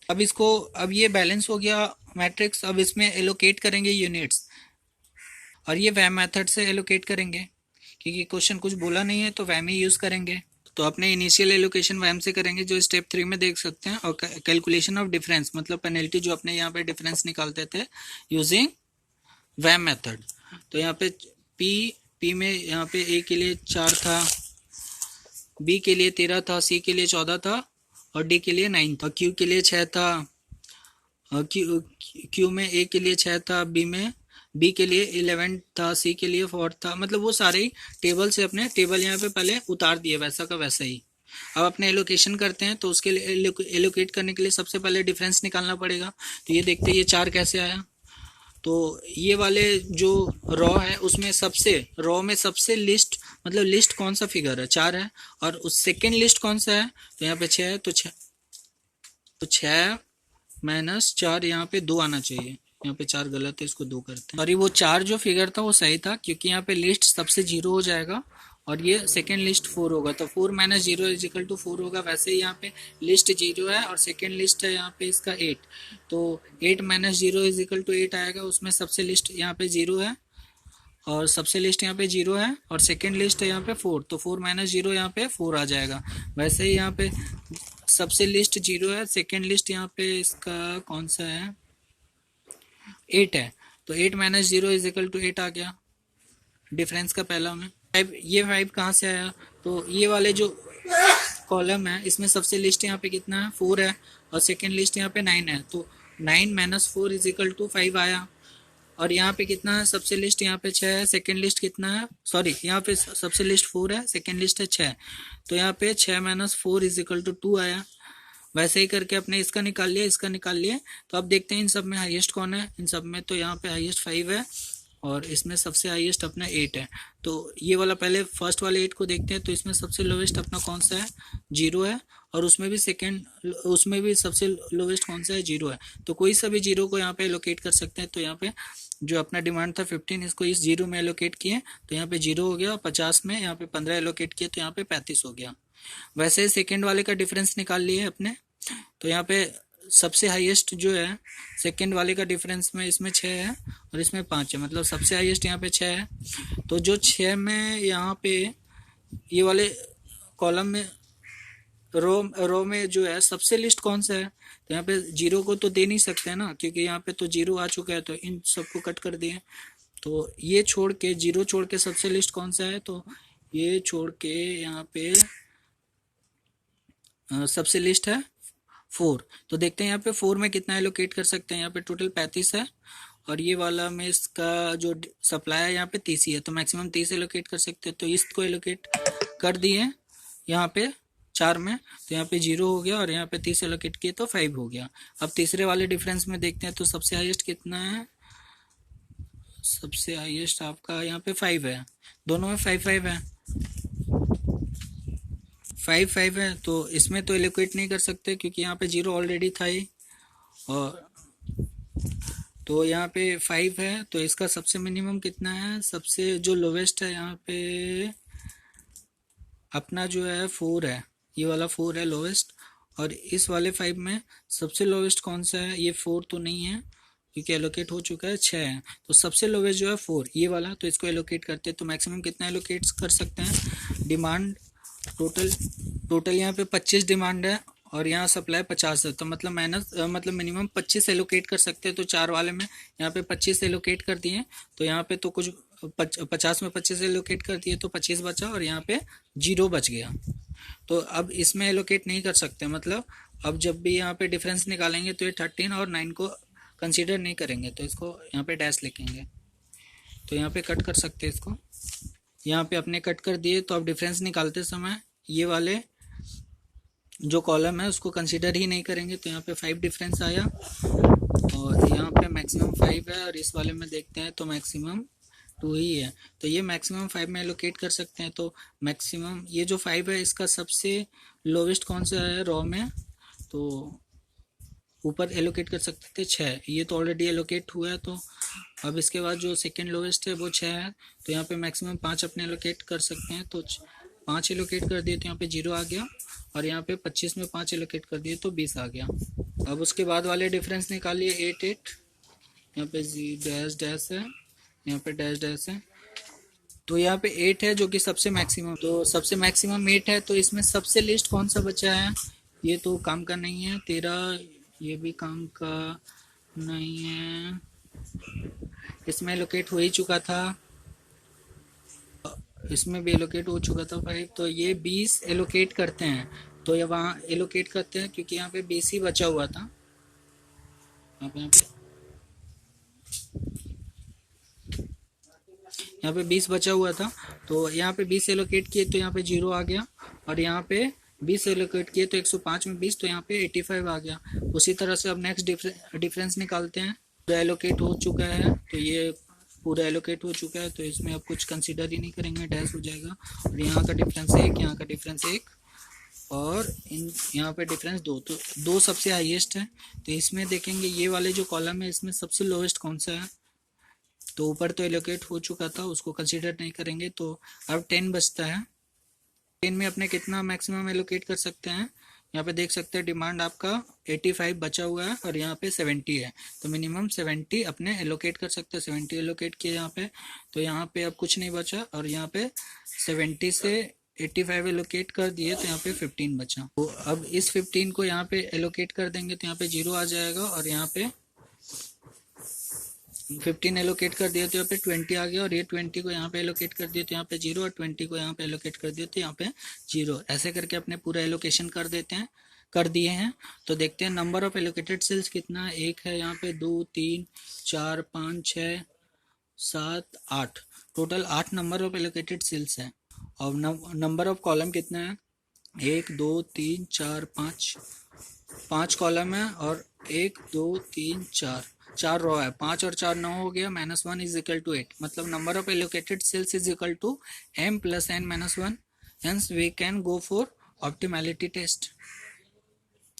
अब ये बैलेंस हो गया मैट्रिक्स। अब इसमें एलोकेट करेंगे यूनिट्स, और ये वैम मेथड से एलोकेट करेंगे, क्योंकि क्वेश्चन कुछ बोला नहीं है तो वैम ही यूज़ करेंगे। तो अपने इनिशियल एलोकेशन वैम से करेंगे, जो स्टेप 3 में देख सकते हैं। और कैलकुलेशन ऑफ डिफरेंस, मतलब पेनल्टी जो अपने यहाँ पे डिफरेंस निकालते थे यूजिंग वैम मेथड। तो यहाँ पे पी में यहाँ पे ए के लिए 4 था, बी के लिए 13 था, सी के लिए 14 था, और डी के लिए 9 था। क्यू के लिए 6 था, क्यू में ए के लिए 6 था, बी के लिए 11 था, सी के लिए 4 था। मतलब वो सारे ही टेबल से अपने टेबल यहाँ पे पहले उतार दिए, वैसा का वैसा ही। अब अपने एलोकेशन करते हैं, तो उसके लिए एलोकेट करने के लिए सबसे पहले डिफरेंस निकालना पड़ेगा। तो ये देखते हैं ये 4 कैसे आया। तो ये वाले जो रॉ है उसमें रॉ में सबसे लिस्ट, मतलब लिस्ट कौन सा फिगर है, 4 है। और उस सेकेंड लिस्ट कौन सा है, तो यहाँ पे 6 है। तो 6 - 4, यहाँ पे 2 आना चाहिए। यहाँ पे 4 गलत है, इसको 2 करते हैं। और ये वो 4 जो फिगर था वो सही था, क्योंकि यहाँ पे लिस्ट सबसे 0 हो जाएगा और ये सेकेंड लिस्ट 4 होगा। तो 4 - 0 = 4 होगा। वैसे ही यहाँ पे लिस्ट 0 है और सेकेंड लिस्ट है यहाँ पे इसका 8, तो 8 - 0 = 8 आएगा। उसमें सबसे लिस्ट यहाँ पे 0 है और सबसे लिस्ट यहाँ पे 0 है, और सेकेंड लिस्ट है यहाँ पे 4, तो 4 - 0 यहाँ पे 4 आ जाएगा। वैसे ही यहाँ पे सबसे लिस्ट 0 है, सेकेंड लिस्ट यहाँ पे इसका कौन सा है, 8 है। तो 8 - 0 = 8 आ गया डिफरेंस का पहला में। ये 5 कहाँ से आया, तो ये वाले जो कॉलम है इसमें सबसे लिस्ट यहाँ पे कितना है, 4 है, और सेकेंड लिस्ट यहाँ पे 9 है। तो 9 - 4 = 5 आया। और यहाँ पे कितना है, सबसे लिस्ट यहाँ पे 6 है, सेकेंड लिस्ट कितना है, सॉरी यहाँ पे सबसे लिस्ट 4 है, सेकेंड लिस्ट है 6, तो यहाँ पे 6 - 4 = 2 आया। वैसे ही करके अपने इसका निकाल लिया, इसका निकाल लिया। तो अब देखते हैं इन सब में हाईएस्ट कौन है। इन सब में तो यहाँ पे हाईएस्ट 5 है, और इसमें सबसे हाईएस्ट अपना 8 है। तो ये वाला पहले फर्स्ट वाले 8 को देखते हैं। तो इसमें सबसे लोवेस्ट अपना कौन सा है, 0 है। और उसमें भी सबसे लोवेस्ट कौन सा है, 0 है। तो कोई सा भी 0 को यहाँ पे एलोकेट कर सकते हैं। तो यहाँ पे जो अपना डिमांड था 15, इसको इस 0 में एलोकेट किए तो यहाँ पे 0 हो गया। 50 में यहाँ पे 15 एलोकेट किए तो यहाँ पे 35 हो गया। वैसे सेकेंड वाले का डिफरेंस निकाल लिए अपने। तो यहाँ पे सबसे हाईएस्ट जो है सेकेंड वाले का डिफरेंस में इसमें 6 है और इसमें 5 है, मतलब सबसे हाईएस्ट यहाँ पे 6 है। तो जो 6 में यहाँ पे ये वाले कॉलम में रो में जो है सबसे लिस्ट कौन सा है, तो यहाँ पे 0 को तो दे नहीं सकते हैं ना, क्योंकि यहाँ पे तो 0 आ चुका है। तो इन सबको कट कर दिए। तो ये छोड़ के 0 छोड़ के सबसे लिस्ट कौन सा है, तो ये छोड़ के यहाँ पे सबसे लिस्ट है 4। तो देखते हैं यहाँ पे 4 में कितना एलोकेट कर सकते हैं। यहाँ पे टोटल 35 है और ये वाला में इसका जो सप्लाई है यहाँ पे 30 ही है। तो मैक्सिमम 30 एलोकेट कर सकते हैं। तो इसको एलोकेट कर दिए यहाँ पे 4 में। तो यहाँ पे 0 हो गया और यहाँ पे 30 एलोकेट किए तो 5 हो गया। अब तीसरे वाले डिफरेंस में देखते हैं। तो सबसे हाईएस्ट कितना है, सबसे हाईएस्ट आपका यहाँ पे 5 है। दोनों में 5 है, 5 है। तो इसमें तो एलोकेट नहीं कर सकते क्योंकि यहाँ पे 0 ऑलरेडी था ही। और तो यहाँ पे 5 है। तो इसका सबसे मिनिमम कितना है, सबसे जो लोवेस्ट है यहाँ पे अपना जो है 4 है। ये वाला 4 है लोवेस्ट। और इस वाले 5 में सबसे लोवेस्ट कौन सा है, ये 4 तो नहीं है क्योंकि एलोकेट हो चुका है, 6 है। तो सबसे लोवेस्ट जो है 4 ये वाला। तो इसको एलोकेट करते हैं। तो मैक्सिमम कितना एलोकेट कर सकते हैं, डिमांड टोटल यहाँ पे 25 डिमांड है और यहाँ सप्लाई 50 है। तो मतलब मिनिमम 25 एलोकेट कर सकते हैं। तो 4 वाले में यहाँ पे 25 एलोकेट कर दिए। तो यहाँ पे तो कुछ 50 में 25 एलोकेट कर दिए तो 25 बचा और यहाँ पे 0 बच गया। तो अब इसमें एलोकेट नहीं कर सकते, मतलब अब जब भी यहाँ पे डिफरेंस निकालेंगे तो ये 13 और 9 को कंसीडर नहीं करेंगे। तो इसको यहाँ पे डैश लिखेंगे। तो यहाँ पे कट कर सकते हैं इसको। यहाँ पे अपने कट कर दिए। तो अब डिफरेंस निकालते समय ये वाले जो कॉलम है उसको कंसीडर ही नहीं करेंगे। तो यहाँ पे 5 डिफरेंस आया और यहाँ पे मैक्सिमम 5 है और इस वाले में देखते हैं तो मैक्सिमम 2 ही है। तो ये मैक्सिमम 5 में एलोकेट कर सकते हैं। तो मैक्सिमम ये जो 5 है इसका सबसे लोवेस्ट कौन सा है रॉ में, तो ऊपर एलोकेट कर सकते थे 6। ये तो ऑलरेडी एलोकेट हुआ है। तो अब इसके बाद जो सेकेंड लोवेस्ट है वो 6 है। तो यहाँ पे मैक्सिमम 5 अपने एलोकेट कर सकते हैं। तो 5 एलोकेट कर दिए तो यहाँ पे 0 आ गया और यहाँ पे 25 में 5 एलोकेट कर दिए तो 20 आ गया। अब उसके बाद वाले डिफरेंस निकालिए 8 यहाँ पे डैश डैश है, यहाँ पे डैश डैश है। तो यहाँ पे 8 है जो कि सबसे मैक्सिमम। तो सबसे मैक्सिमम 8 है। तो इसमें सबसे लिस्ट कौन सा बचा है, ये तो काम का नहीं है। 13 ये भी काम का नहीं है, इसमें एलोकेट हो ही चुका था, इसमें भी एलोकेट हो चुका था 5। तो ये 20 एलोकेट करते हैं। तो ये वहाँ एलोकेट करते हैं क्योंकि यहाँ पे 20 ही बचा हुआ था। यहाँ पे 20 बचा हुआ था। तो यहाँ पे 20 एलोकेट किए तो यहाँ पे 0 आ गया और यहाँ पे 20 एलोकेट किए तो 105 में 20 तो यहाँ पे 85 आ गया। उसी तरह से अब नेक्स्ट डिफरेंस निकालते हैं। पूरा एलोकेट हो चुका है। तो ये पूरा एलोकेट हो चुका है। तो इसमें अब कुछ कंसीडर ही नहीं करेंगे, डैश हो जाएगा। और यहाँ का डिफरेंस 1, यहाँ का डिफरेंस 1 और यहाँ पे डिफरेंस 2। तो 2 सबसे हाईएस्ट है। तो इसमें देखेंगे ये वाले जो कॉलम है इसमें सबसे लोवेस्ट कौन सा है, तो ऊपर तो एलोकेट हो चुका था, उसको कंसीडर नहीं करेंगे। तो अब 10 बचता है। 10 में अपने कितना मैक्सिमम एलोकेट कर सकते हैं, यहाँ पे देख सकते हैं डिमांड आपका 85 बचा हुआ है और यहाँ पे 70 है। तो मिनिमम 70 अपने एलोकेट कर सकते हैं। 70 एलोकेट किए यहाँ पे। तो यहाँ पे अब कुछ नहीं बचा और यहाँ पे 70 से 85 एलोकेट कर दिए तो यहाँ पे 15 बचा। तो अब इस 15 को यहाँ पे एलोकेट कर देंगे तो यहाँ पे 0 आ जाएगा और यहाँ पे 15 एलोकेट कर दिया तो यहाँ पे 20 आ गया और ये 20 को यहाँ पे एलोकेट कर दिया तो यहाँ पे 0 और 20 को यहाँ पे एलोकेट कर दिया तो यहाँ पे 0। ऐसे करके अपने पूरा एलोकेशन कर दिए हैं। तो देखते हैं नंबर ऑफ एलोकेटेड सेल्स कितना है। 1 है यहाँ पे, 2 3 4 5 6 7 8, total 8 number of allocated cells है। और नंबर ऑफ कॉलम कितना है, 1 2 3 4 5 कॉलम है और 1 2 3 4 4 रो है, 5 और 4 9 हो गया, -1 इज इक्वल टू 8, मतलब number of allocated cells is equal to m plus n minus 1, hence we can go for optimality test.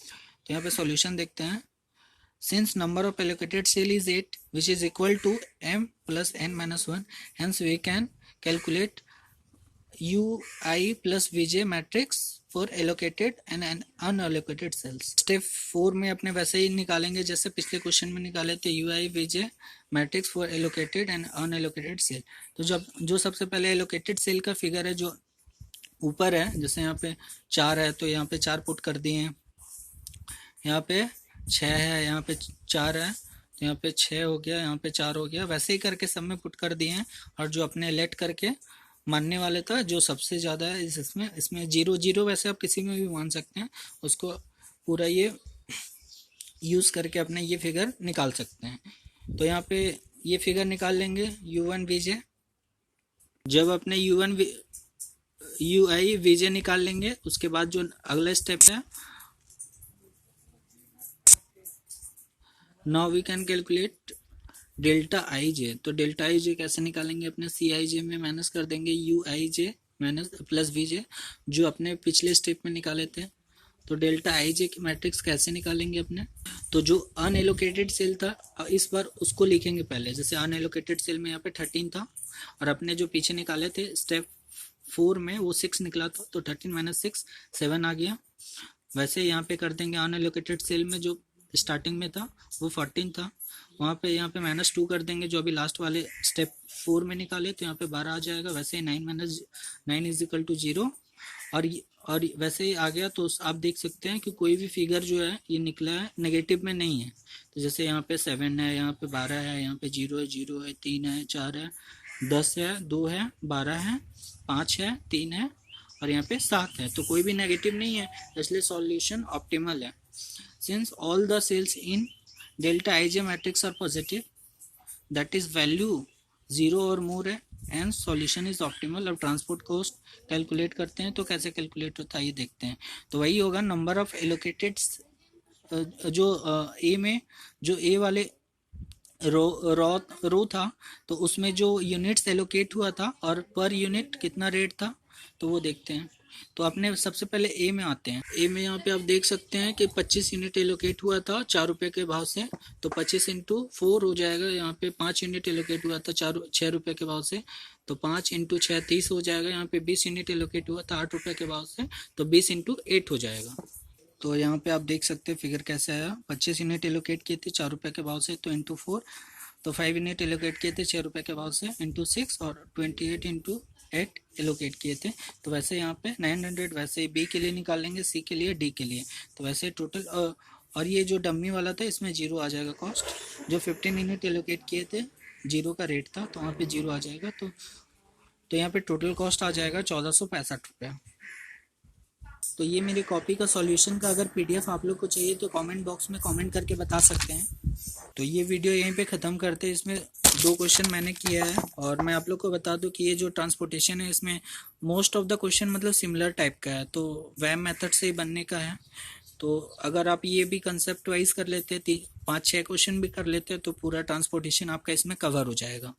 तो यहाँ पे सॉल्यूशन देखते हैं। Since number of allocated cell is 8 which is equal to m plus n minus 1, hence we can calculate ui plus vj matrix for allocated and unallocated cells. Step 4 में अपने वैसे ही निकालेंगे जैसे पिछले क्वेश्चन में निकाले थे, ui vj matrix for allocated and unallocated cell. तो जब जो सबसे पहले एलोकेटेड सेल का फिगर है जो ऊपर है, जैसे यहाँ पे 4 है तो यहाँ पे 4 पुट कर दिए हैं, यहाँ पे 6 है, यहाँ पे 4 है तो यहाँ पे 6 हो गया, यहाँ पे 4 हो गया, वैसे ही करके सब में पुट कर दिए हैं। और जो अपने लेट करके मानने वाले था जो सबसे ज़्यादा है इसमें 0 0, वैसे आप किसी में भी मान सकते हैं, उसको पूरा ये यूज़ करके अपने ये फिगर निकाल सकते हैं। तो यहाँ पे ये फिगर निकाल लेंगे u1 vj। जब अपने ui vj निकाल लेंगे उसके बाद जो अगला स्टेप है, now we can calculate delta I J. तो डेल्टा आई जे कैसे निकालेंगे, अपने सी आई जे में माइनस कर देंगे U I J minus plus V J, जो अपने पिछले स्टेप में निकाले थे। तो डेल्टा आई जे की मैट्रिक्स कैसे निकालेंगे अपने, तो जो अनएलोकेटेड सेल था इस बार उसको लिखेंगे पहले। जैसे अनएलोकेटेड सेल में यहाँ पे 13 था और अपने जो पीछे निकाले थे स्टेप 4 में वो 6 निकला था, तो 13 माइनस 6 7 आ गया। वैसे यहाँ पे कर देंगे अनएलोकेटेड सेल में जो स्टार्टिंग में था वो 14 था, वहाँ पे यहाँ पे -2 कर देंगे जो अभी लास्ट वाले स्टेप 4 में निकाले, तो यहाँ पे 12 आ जाएगा। वैसे ही 9 इज इक्वल टू 0 और वैसे ही आ गया। तो आप देख सकते हैं कि कोई भी फिगर जो है ये निकला है नेगेटिव में नहीं है। तो जैसे यहाँ पे 7 है, यहाँ पे 12 है, यहाँ पे 0 है, 0 है, 3 है, 4 है, 10 है, 2 है, 12 है, 5 है, 3 है और यहाँ पे 7 है। तो कोई भी नेगेटिव नहीं है, इसलिए सॉल्यूशन ऑप्टिमल है। Since all the cells in delta ij matrix are positive, that is value 0 और more है and solution is optimal। अब ट्रांसपोर्ट कॉस्ट कैलकुलेट करते हैं, तो कैसे कैलकुलेट होता है ये देखते हैं। तो वही होगा नंबर ऑफ एलोकेटेड, जो ए में जो ए वाले रो था तो उसमें जो यूनिट्स एलोकेट हुआ था और पर यूनिट कितना रेट था तो वो देखते हैं। तो अपने सबसे पहले ए में आते हैं। ए में यहाँ पे आप देख सकते हैं कि 25 यूनिट एलोकेट हुआ था 4 रुपये के भाव से, तो 25 इंटू 4 हो जाएगा। यहाँ पे 5 यूनिट एलोकेट हुआ था 6 रुपये के भाव से, तो 5 इंटू 6 30 हो जाएगा। यहाँ पे 20 यूनिट एलोकेट हुआ था 8 रुपये के भाव से, तो 20 इंटू 8 हो जाएगा। तो यहाँ पे आप देख सकते हैं फिगर कैसे आया। 25 यूनिट एलोकेट किए थे 4 रुपये के भाव से, तो इंटू 4, तो 5 यूनिट एलोकेट किए थे 6 रुपये के भाव से इंटू 6 और 28 इंटू 8 एलोकेट किए थे। तो वैसे यहाँ पे 900 वैसे बी के लिए निकालेंगे, सी के लिए, डी के लिए। तो वैसे टोटल और ये जो डम्मी वाला था इसमें 0 आ जाएगा कॉस्ट। जो 15 यूनिट एलोकेट किए थे 0 का रेट था, तो वहाँ पे 0 आ जाएगा। तो यहाँ पे टोटल कॉस्ट आ जाएगा 1465 रुपये। तो ये मेरी कॉपी का सॉल्यूशन का अगर पीडीएफ आप लोग को चाहिए तो कमेंट बॉक्स में कमेंट करके बता सकते हैं। तो ये वीडियो यहीं पे ख़त्म करते हैं। इसमें 2 क्वेश्चन मैंने किया है और मैं आप लोग को बता दूं कि ये जो ट्रांसपोर्टेशन है इसमें मोस्ट ऑफ द क्वेश्चन मतलब सिमिलर टाइप का है, तो वैम मेथड से ही बनने का है। तो अगर आप ये भी कंसेप्ट वाइज कर लेते 5-6 क्वेश्चन भी कर लेते तो पूरा ट्रांसपोर्टेशन आपका इसमें कवर हो जाएगा।